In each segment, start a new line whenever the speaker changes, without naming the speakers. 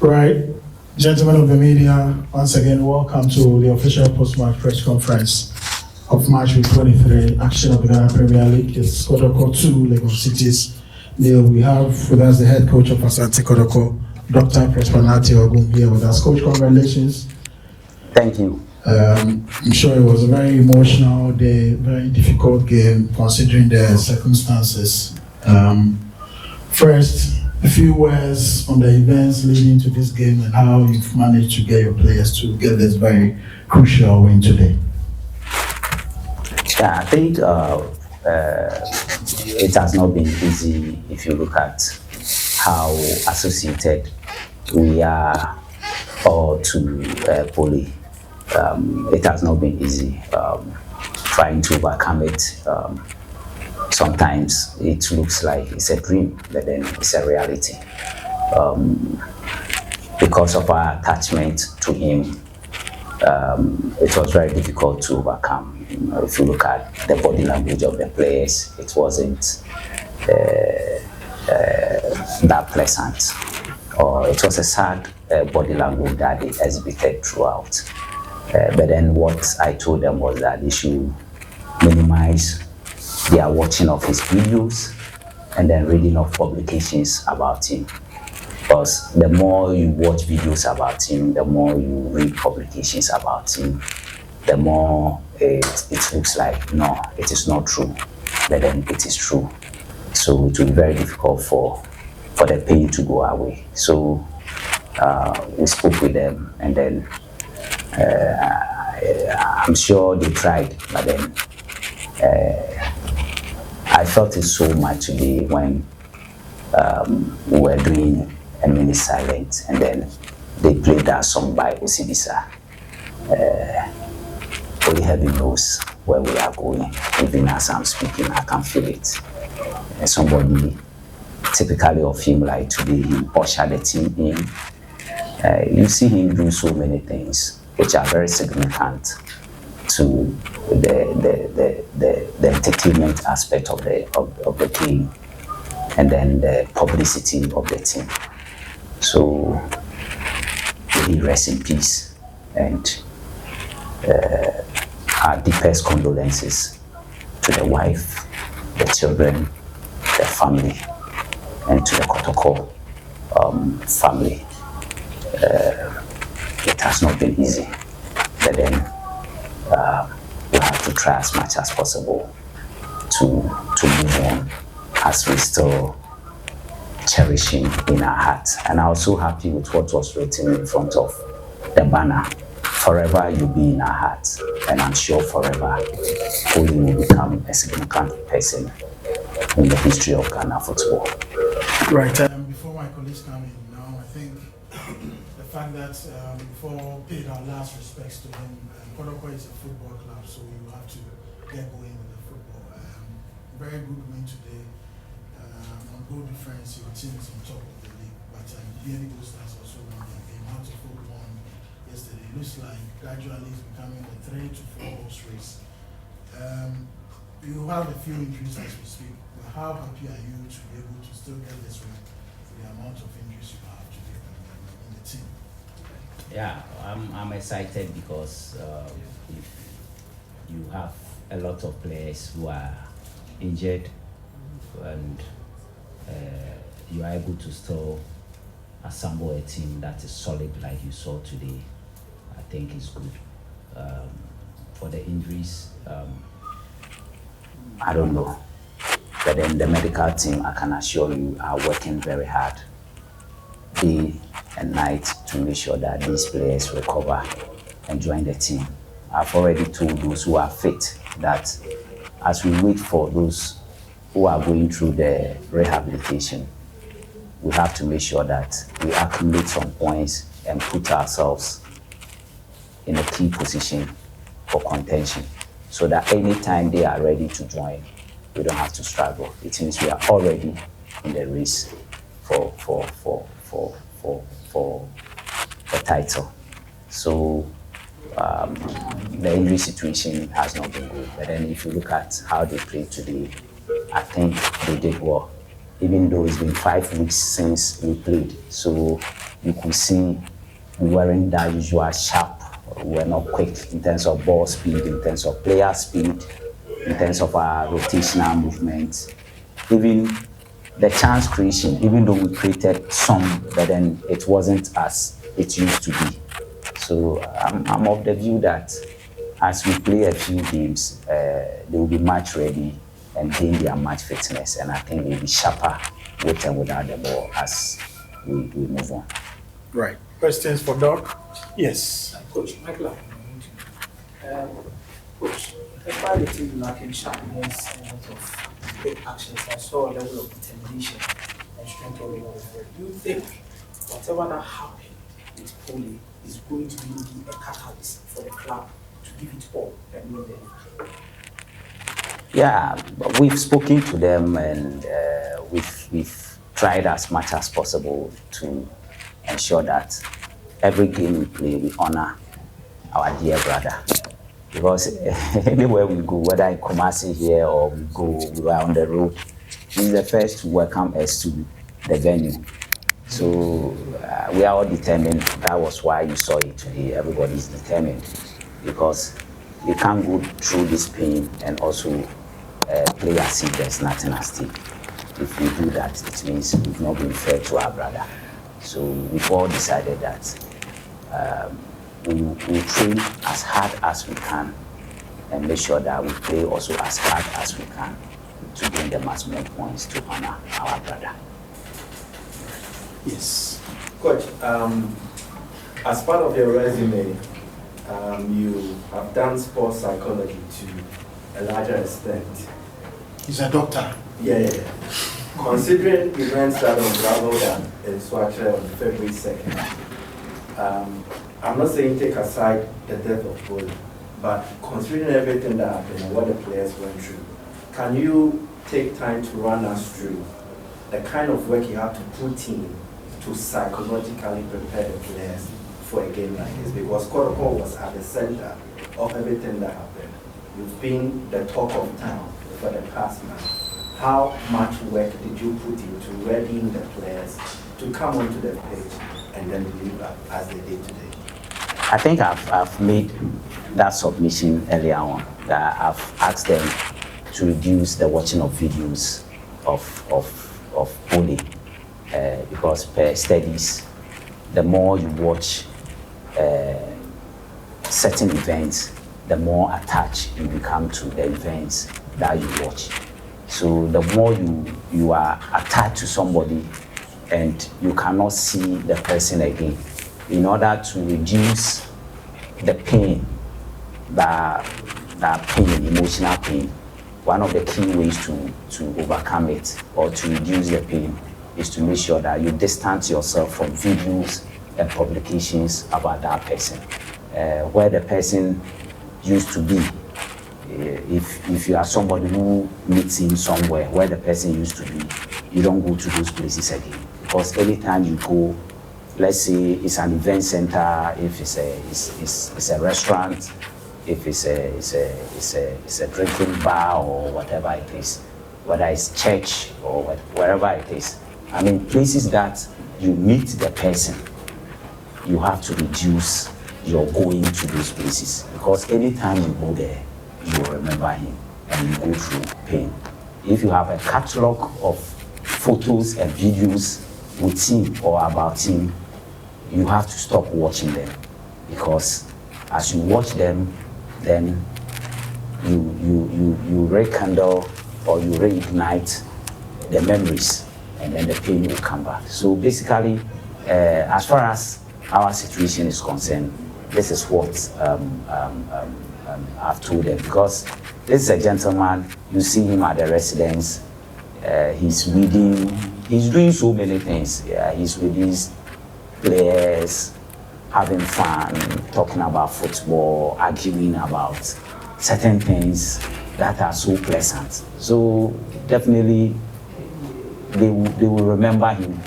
Right, gentlemen of the media, once again, welcome to the official post-match press conference of March week 23, action of the Ghana Premier League. It's Kodoko 2, Lagos Cities. Neil, we have with us the head coach of Asante Kodoko, Dr. Prospe Narteh here with us. Coach, congratulations.
Thank you.
I'm sure it was a very emotional day, very difficult game considering the circumstances. First, a few words on the events leading to this game and how you've managed to get your players to get this very crucial win today.
Yeah, I think it has not been easy if you look at how associated we are all to Poli. It has not been easy trying to overcome it. Sometimes it looks like it's a dream, but then it's a reality. Because of our attachment to him, it was very difficult to overcome. If you look at the body language of the players, it wasn't that pleasant. Or it was a sad body language that they exhibited throughout. But then what I told them was that they should minimize their watching of his videos and then reading of publications about him. Because the more you watch videos about him, the more you read publications about him, the more it looks like, no, it is not true, but then it is true. So it will be very difficult for the pain to go away. So we spoke with them, and then I'm sure they tried, but then I felt it so much today when we were doing a mini silent, and then they played that song by Osibisa. Only heaven knows where we are going. Even as I'm speaking, I can feel it. Somebody typically of him, like today, he ushered the team in. You see him do so many things which are very significant to the entertainment aspect of the team, and then the publicity of the team. So may he rest in peace, and our deepest condolences to the wife, the children, the family, and to the Kotoko family. It has not been easy, but then we have to try as much as possible to move on, as we still cherish him in our hearts. And I'm also happy with what was written in front of the banner. Forever you'll be in our hearts, and I'm sure forever Poli will become a significant person in the history of Ghana football.
Right. Before my colleagues come in now, I think the fact that before paid our last respects to him, Kodoko is a football club, so you have to get going with the football. Very good win today. On goal difference, your team is on top of the league, but the Indigo Stars also won their game. How to foot won yesterday. It looks like gradually it's becoming a 3 to 4 horse race. You have a few injuries as we speak, but how happy are you to be able to still get this win for the amount of injuries you have today in the team?
Yeah, I'm excited because if you have a lot of players who are injured and you are able to still assemble a team that is solid like you saw today, I think it's good. For the injuries, I don't know. But then the medical team, I can assure you, are working very hard day and night to make sure that these players recover and join the team. I've already told those who are fit that as we wait for those who are going through the rehabilitation, we have to make sure that we accumulate some points and put ourselves in a key position for contention, so that anytime they are ready to join, we don't have to struggle. It means we are already in the race for the title. So the injury situation has not been good. But then if you look at how they played today, I think they did well.
even though it's been 5 weeks since we played. So you could see we weren't that usual sharp. We were not quick in terms of ball speed, in terms of player speed, in terms of our rotational movement. Even the chance creation, even though we created some, but then it wasn't as it used to be. So I'm of the view that as we play a few games, they will be match ready and gain their match fitness, and I think they'll be sharper with and without the ball as we move on.
Right. Questions for Doc? Yes.
Coach, Michael, Coach, despite the team lacking sharpness and a lot of quick actions, I saw a level of determination and strength all over the field. Do you think whatever that happened with Poli is going to really be a catalyst for the club to give it all and win the league?
Yeah, we've spoken to them, and we've tried as much as possible to ensure that every game we play, we honor our dear brother. Because anywhere we go, whether in Kumasi here or we are on the road, he's the first to welcome us to the venue. So we are all determined. That was why you saw it today. Everybody's determined, because you can't go through this pain and also play as if there's nothing at stake. If we do that, it means we've not been fair to our brother. So we've all decided that we train as hard as we can and make sure that we play also as hard as we can to gain the maximum points to honor our brother.
Yes.
Coach, as part of your resume, you have done sports psychology to a larger extent.
He's a doctor.
Yeah. Considering events that unraveled in Swatre on February 2nd, I'm not saying take aside the death of Poli, but considering everything that happened and what the players went through, can you take time to run us through the kind of work you have to put in to psychologically prepare the players for a game like this? Because Kotoko was at the center of everything that happened. You've been the talk of town for the past month. How much work did you put into readying the players to come onto the pitch and then deliver as they did today?
I think I've made that submission earlier on, that I've asked them to reduce the watching of videos of Poli, because per studies, the more you watch certain events, the more attached you become to the events that you watch. So the more you are attached to somebody and you cannot see the person again, in order to reduce the pain, that pain, emotional pain, one of the key ways to overcome it or to reduce the pain is to make sure that you distance yourself from videos and publications about that person. Where the person used to be, if you are somebody who meets him somewhere where the person used to be, you don't go to those places again. Because anytime you go, let's say it's an event center, if it's a restaurant, if it's a drinking bar or whatever it is, whether it's church or wherever it is. I mean, places that you meet the person, you have to reduce your going to those places, because anytime you go there, you will remember him and you go through pain. If you have a catalog of photos and videos with him or about him, you have to stop watching them, because as you watch them, then you rekindle or you reignite the memories, and then the pain will come back. So basically, as far as our situation is concerned, this is what I've told them, because this is a gentleman. You see him at the residence, he's reading, he's doing so many things. Yeah, he's with his players, having fun, talking about football, arguing about certain things that are so pleasant. So definitely they will remember him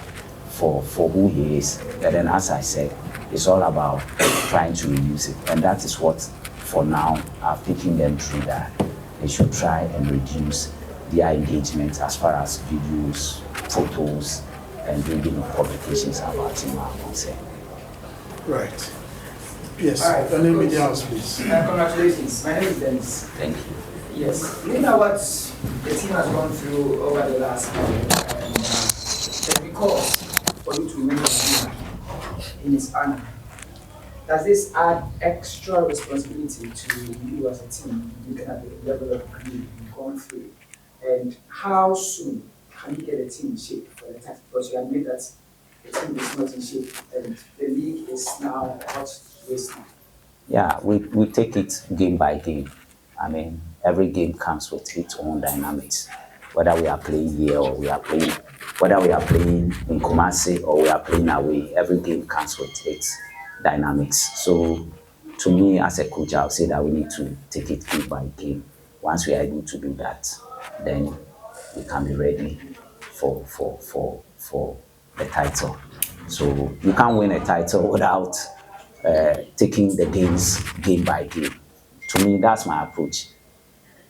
for who he is. And then, as I said, it's all about trying to reduce it. And that is what, for now, I've taken them through, that they should try and reduce their engagement as far as videos, photos, and bringing up publications about him are concerned.
Right. Yes.
All right.
Your name, media house, please.
Congratulations. My name is Dennis.
Thank you.
Yes. You know what the team has gone through over the last period, and because for you to win the team in his honor, does this add extra responsibility to you as a team, looking at the level of grief you've gone through? And how soon can you get a team in shape for the time? Because you admit that the team is not in shape and the league is now hot race now.
Yeah, we take it game by game. I mean, every game comes with its own dynamics. Whether we are playing here or whether we are playing in Kumasi or we are playing away, every game comes with its dynamics. So, to me as a coach, I'll say that we need to take it game by game. Once we are able to do that, then we can be ready for the title. So you can't win a title without taking the games game by game. To me, that's my approach.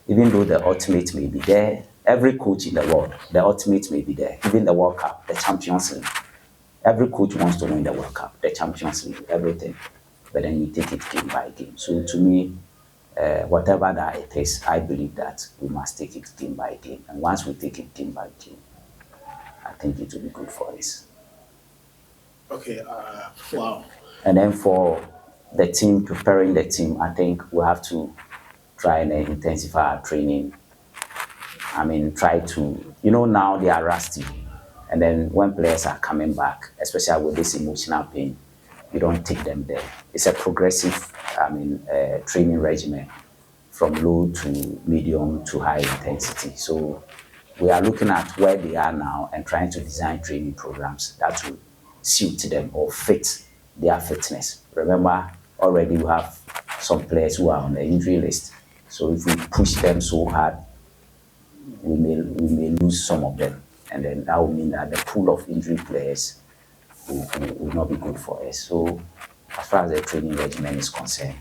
Even though the ultimate may be there, every coach in the world, the ultimate may be there. Even the World Cup, the Champions League. Every coach wants to win the World Cup, the Champions League, everything. But then you take it game by game. So to me, whatever that it is, I believe that we must take it game by game. And once we take it game by game, I think it will be good for us.
Okay. Wow.
And then for the team, preparing the team, I think we have to try and intensify our training. I mean, try to, now they are rusty. And then when players are coming back, especially with this emotional pain, you don't take them there. It's a progressive, training regimen from low to medium to high intensity. So we are looking at where they are now and trying to design training programs that will suit them or fit their fitness. Remember, already we have some players who are on the injury list. So if we push them so hard, we may lose some of them. And then that will mean that the pool of injury players will not be good for us. So as far as the training regimen is concerned,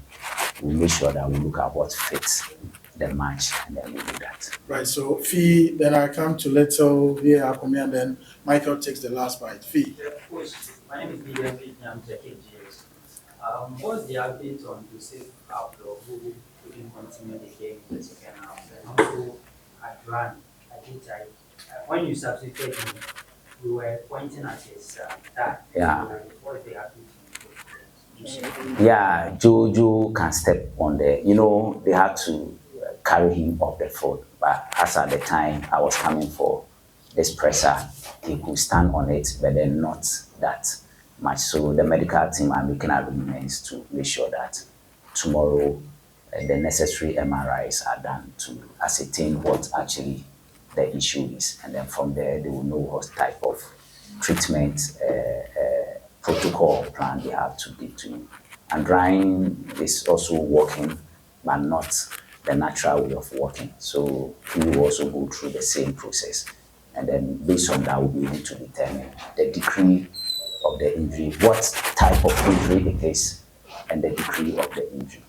we make sure that we look at what fits the match and then we do that.
Right. So Fee, then I come to Little, here Akumi, and then Michael takes the last bite. Fee.
My name is Miguel Fee, I'm checking GS. What's the update on the safe outlaw who couldn't continue the game in the second half? And also, when you substituted him, we were pointing at his dad.
Yeah.
What's the update?
Yeah, Jojo can step on there. They had to carry him off the field. But as at the time I was coming for this presser, he could stand on it, but then not that much. So the medical team are making arrangements to make sure that tomorrow the necessary MRIs are done to ascertain what actually the issue is. And then from there, they will know what type of treatment protocol plan they have to give to him. And drying is also working, but not the natural way of working. So he will also go through the same process. And then based on that, we'll be able to determine the degree of the injury, what type of injury it is, and the degree of the injury.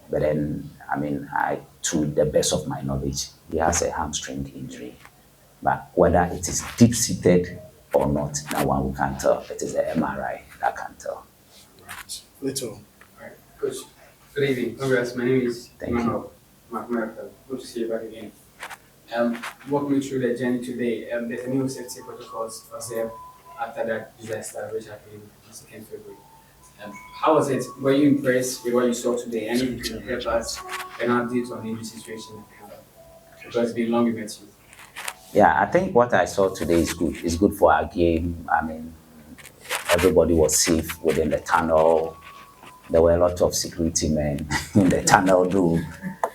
But then, to the best of my knowledge, he has a hamstring injury. But whether it is deep-seated or not, that one we can't tell. It is the MRI that can tell.
Right. Little.
All right, Coach. Good evening. Congrats. My name is
Thank you.
America. Good to see you back again. Walk me through the journey today. There's a new safety protocols for SAF after that disaster which happened on 2nd February. How was it? Were you impressed with what you saw today? And if you can help us an update on the injury situation, because it's been long we met you.
Yeah, I think what I saw today is good. It's good for our game. Everybody was safe within the tunnel. There were a lot of security men in the tunnel too.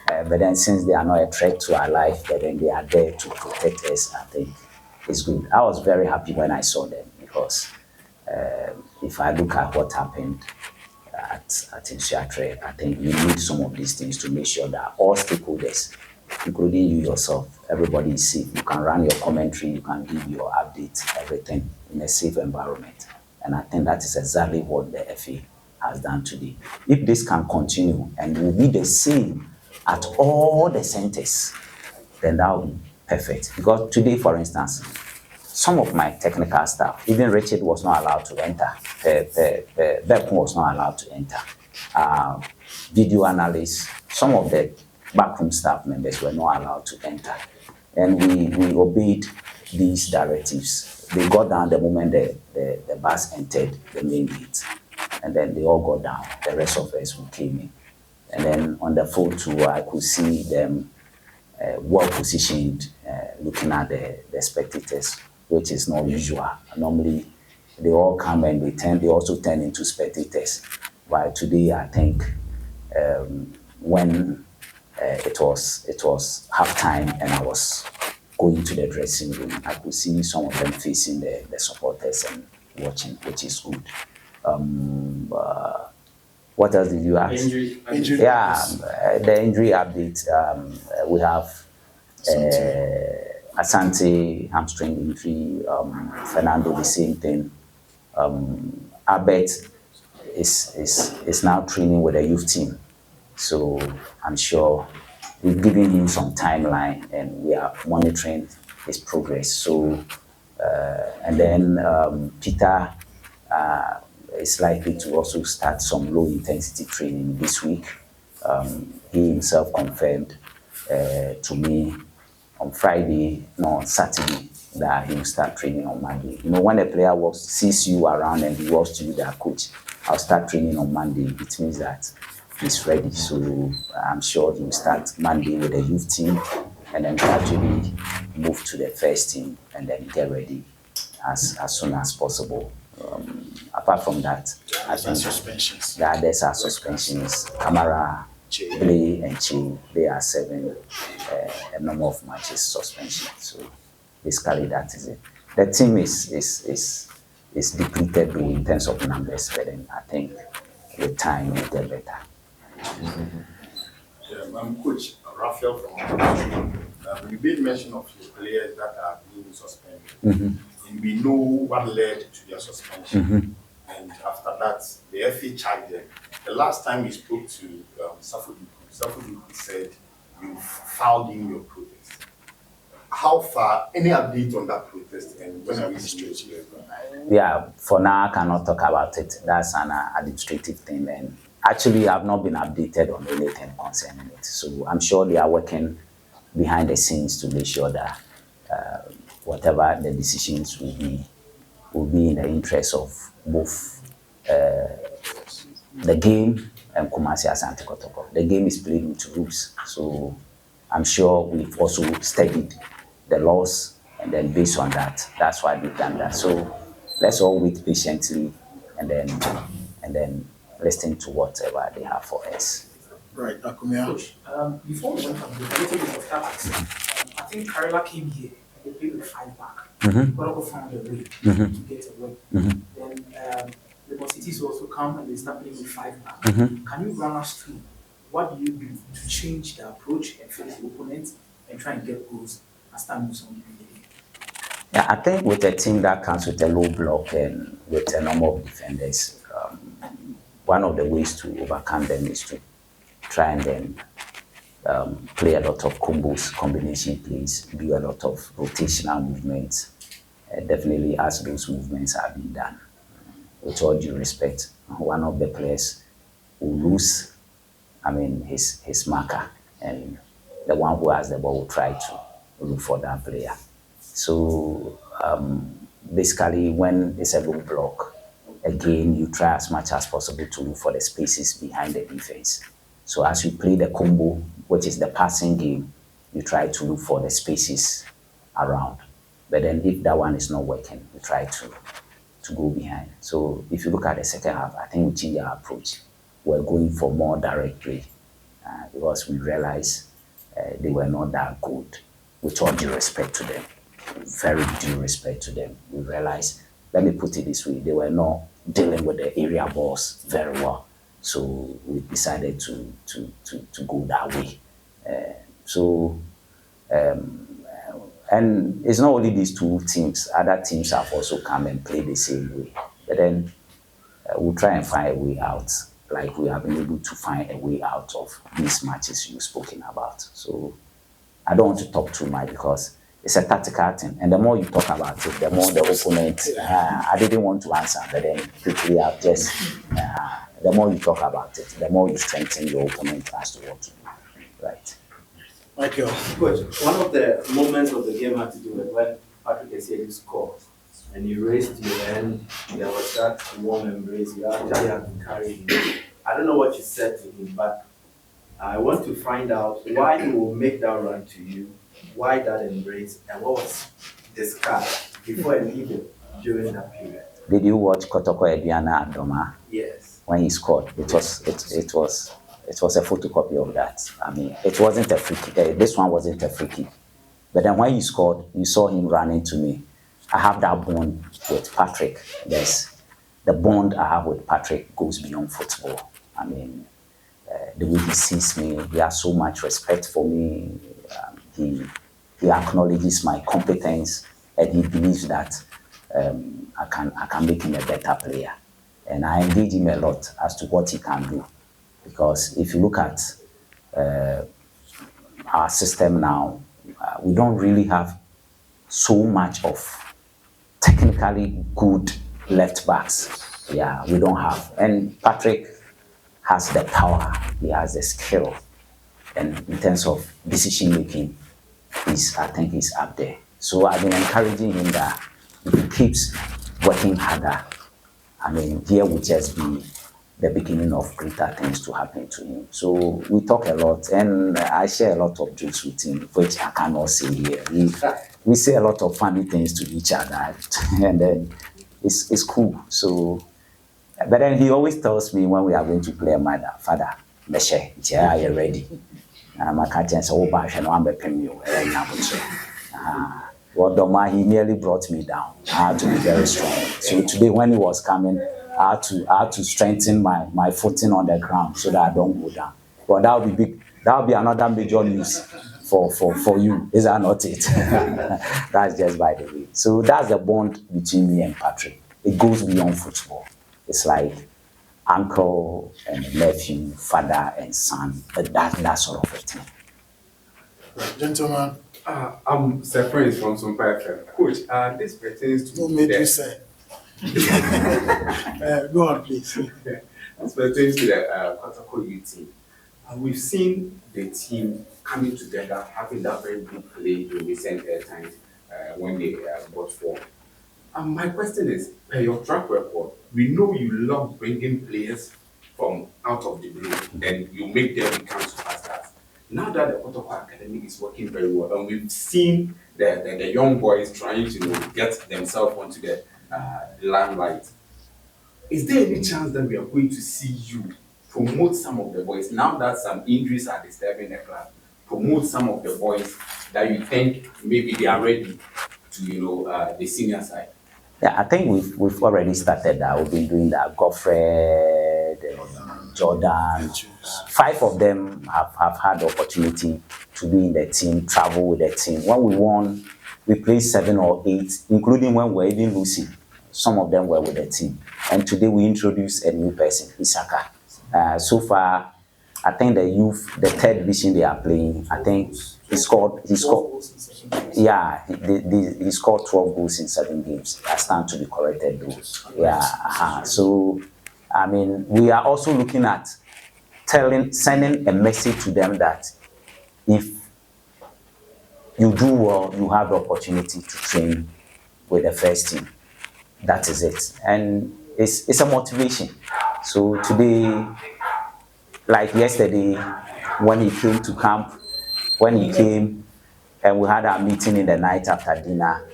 But then since they are not a threat to our life, but then they are there to protect us, I think it's good. I was very happy when I saw them because if I look at what happened at Narteh, I think we need some of these things to make sure that all stakeholders, including you yourself, everybody is safe. You can run your commentary, you can give your updates, everything in a safe environment. And I think that is exactly what the FA has done today. If this can continue and will be the same at all the centers, then that will perfect. Because today, for instance, some of my technical staff, even Richard was not allowed to enter. Beckon was not allowed to enter. Video analysts, some of the backroom staff members were not allowed to enter. And we obeyed these directives. They got down the moment the bus entered the main gate. And then they all got down. The rest of us, we came in. And then on the photo, I could see them well positioned, looking at the spectators, which is not usual. Normally, they all come and they also turn into spectators. While today, I think when it was halftime and I was going to the dressing room, I could see some of them facing the supporters and watching, which is good. What else did you ask?
Injury.
Yeah, the injury update. We have Asante hamstring injury. Fernando, the same thing. Albert is now training with the youth team, so I'm sure we've given him some timeline and we are monitoring his progress. So, and then Peter is likely to also start some low intensity training this week. He himself confirmed to me on Saturday, that he will start training on Monday. You know, when a player sees you around and he walks to you, that coach, I'll start training on Monday. It means that he's ready. So I'm sure he will start Monday with the youth team and then gradually move to the first team and then get ready as soon as possible. Apart from that, I think
suspensions.
the others are suspensions. Camara, Blay, and Chi, they are serving a number of matches suspension. So basically, that is it. The team is depleted though in terms of numbers, but then I think with time we'll get better.
I'm Coach Raphael from you made mention of your players that are being suspended. And we know what led to their suspension. And after that, the FA charged them. The last time we spoke to Safudu said you filed in your protest. How far, any update on that protest and when are we straight to
Yeah, for now I cannot talk about it. That's an administrative thing, and actually I've not been updated on anything concerning it. So I'm sure they are working behind the scenes to make sure that whatever the decisions will be in the interest of both the game and Kumasi Asante Kotoko. The game is played with rules, so I'm sure we've also studied the laws, and then based on that, that's why we've done that. So let's all wait patiently and then listen to whatever they have for us.
Right, Akumia.
Coach, before we went from the little bit of tactics, I think Karela came here and they played with 5 back. Koroko found a way to get away. Then the Bositis also come and they start playing with 5 back. Can you run us through what do you do to change the approach and face the opponent and try and get goals and start moving on the game?
Yeah, I think with a team that comes with a low block and with a number of defenders, one of the ways to overcome them is to try and then play a lot of combos, combination plays, do a lot of rotational movements. Definitely as those movements are being done. With all due respect, one of the players will lose, his marker, and the one who has the ball will try to look for that player. So basically, when it's a low block, again, you try as much as possible to look for the spaces behind the defense. So as you play the combo, which is the passing game, you try to look for the spaces around. But then if that one is not working, you try to go behind. So if you look at the second half, I think we changed our approach. We're going for more direct play because we realized they were not that good. With all due respect to them, very due respect to them, we realized, let me put it this way, they were not dealing with the area balls very well. So we decided to go that way. And it's not only these two teams, other teams have also come and played the same way. But then we'll try and find a way out, like we have been able to find a way out of these matches you've spoken about. So
I don't want to talk too much because it's a tactical thing. And the more you talk about it, the more the opponent, I didn't want to answer, but then quickly I've just, the more you talk about it, the more you strengthen your opponent as to what to do. Right.
Michael.
Coach, one of the moments of the game had to do with when Patrick Essiedu scored and you raised your hand, there was that warm embrace, you actually had to carry him. I don't know what you said to him, but I want to find out why he will make that run to you, why that embrace, and what was discussed before and even during that period.
Did you watch Kotoko Ediana Adoma?
Yes.
When he scored, it was a photocopy of that. I mean, it wasn't a free kick. This one wasn't a free kick. But then when he scored, you saw him running to me. I have that bond with Patrick. Yes, the bond I have with Patrick goes beyond football. I mean, the way he sees me, he has so much respect for me. He acknowledges my competence, and he believes that I can make him a better player. And I engage him a lot as to what he can do. Because if you look at our system now, we don't really have so much of technically good left backs. Yeah, we don't have. And Patrick has the power, he has the skill. And in terms of decision making, I think he's up there. So I've been encouraging him that if he keeps working harder, I mean, here will just be the beginning of greater things to happen to him. So we talk a lot, and I share a lot of jokes with him, which I cannot say here. We say a lot of funny things to each other, and then it's cool. So, but then he always tells me when we are going to play a mother, Father, Meshe, are you ready? My catch and so bad, and I'm a premium. Well, Doma, he nearly brought me down. I had to be very strong. So today, when he was coming, I had to strengthen my footing on the ground so that I don't go down. But that would be big. That would be another major news for you. Is that not it? That's just by the way. So that's the bond between me and Patrick. It goes beyond football. It's like uncle and nephew, father and son. That sort of a thing.
Right, gentlemen.
I'm surprised from some FM. Coach, this pertains to
What made you say? Go on, please.
This pertains to the Kotoko U team. We've seen the team coming together, having that very good play in recent times when they got formed. My question is, per your track record, we know you love bringing players from out of the blue and you make them become superstars. Now that the Kotoko Academy is working very well, and we've seen the young boys trying to get themselves onto the limelight, is there any chance that we are going to see you promote some of the boys now that some injuries are disturbing the club? Promote some of the boys that you think maybe they are ready to the senior side.
Yeah, I think we've already started that. We've been doing that. Godfred, Jordan, 5 of them have had the opportunity to be in the team, travel with the team. When we won, we played 7 or 8, including when we were even losing. Some of them were with the team. And today we introduced a new person, Isaka. So far, I think the youth, the 3rd division they are playing, I think he scored. Yeah, he scored 12 goals in 7 games. I stand to be corrected though. Yeah, So, I mean, we are also looking at sending a message to them that if you do well, you have the opportunity to train with the first team. That is it. And it's a motivation. So today, like yesterday, when he came to camp, and we had our meeting in the night after dinner,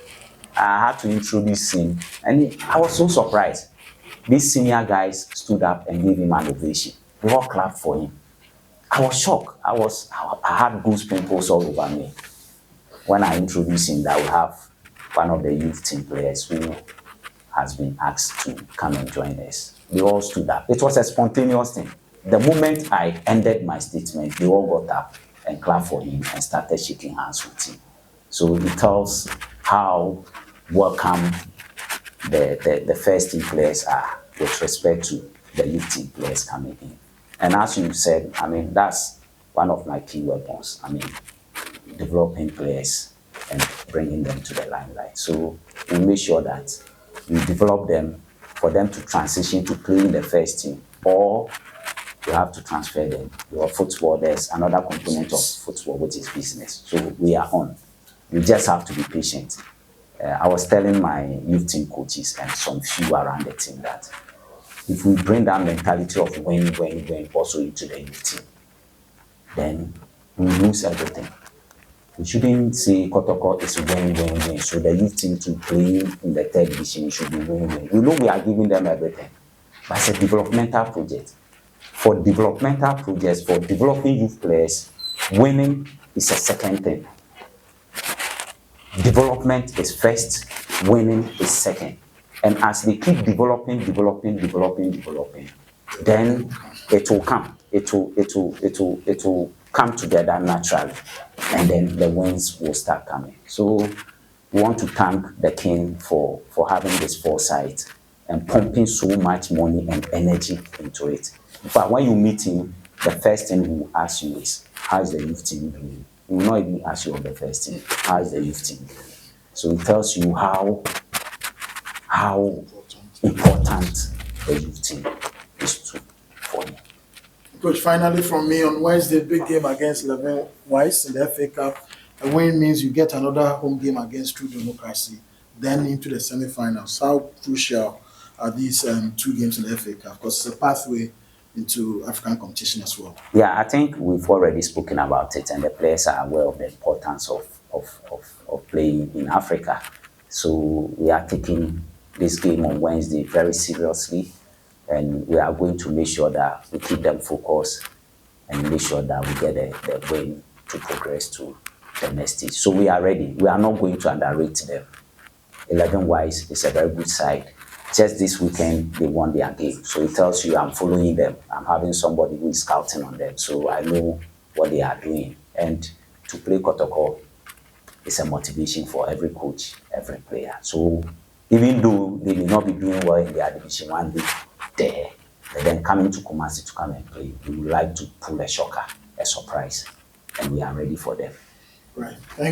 I had to introduce him. And I was so surprised. These senior guys stood up and gave him an ovation. They all clapped for him. I was shocked. I had goose pimples all over me when I introduced him that we have one of the youth team players who has been asked to come and join us. They all stood up. It was a spontaneous thing. The moment I ended my statement, they all got up and clapped for him and started shaking hands with him. So it tells how welcome the first team players are with respect to the youth team players coming in. And as you said, I mean, that's one of my key weapons. I mean, developing players and bringing them to the limelight. So we make sure that we develop them for them to transition to play in the first team, or you have to transfer them. Your football, there's another component of football, which is business. So we are on. We just have to be patient. I was telling my youth team coaches and some few around the team that if we bring that mentality of win also into the youth team, then we lose everything. We shouldn't say Kotoko is win. So the youth team to play in the third division should be win. We know we are giving them everything, but it's a developmental project. For developmental projects, for developing youth players, winning is a second thing. Development is first, winning is second. And as they keep developing, then it will come. It will come together naturally, and then the wins will start coming. So we want to thank the king for having this foresight and pumping so much money and energy into it. But when you meet him, the first thing he will ask you is, how is the youth team doing? He will not even ask you on the first team, how is the youth team doing? So it tells you how important the youth team is for you.
Coach, finally from me, on Wednesday, big game against Levin Weiss in the FA Cup. A win means you get another home game against True Democracy, then into the semi-finals. How crucial are these 2 games in the FA Cup? Because it's a pathway into African competition as well.
Yeah, I think we've already spoken about it, and the players are aware of the importance of playing in Africa. So we are taking this game on Wednesday very seriously, and we are going to make sure that we keep them focused and make sure that we get the win to progress to the next stage. So we are ready. We are not going to underrate them. 11-wise is a very good side. Just this weekend, they won their game. So it tells you I'm following them. I'm having somebody who is scouting on them. So I know what they are doing. And to play Kotoko is a motivation for every coach, every player. So even though they may not be doing well in their Division 1 league there, but then coming to Kumasi to come and play, we would like to pull a shocker, a surprise, and we are ready for them.
Right. Thank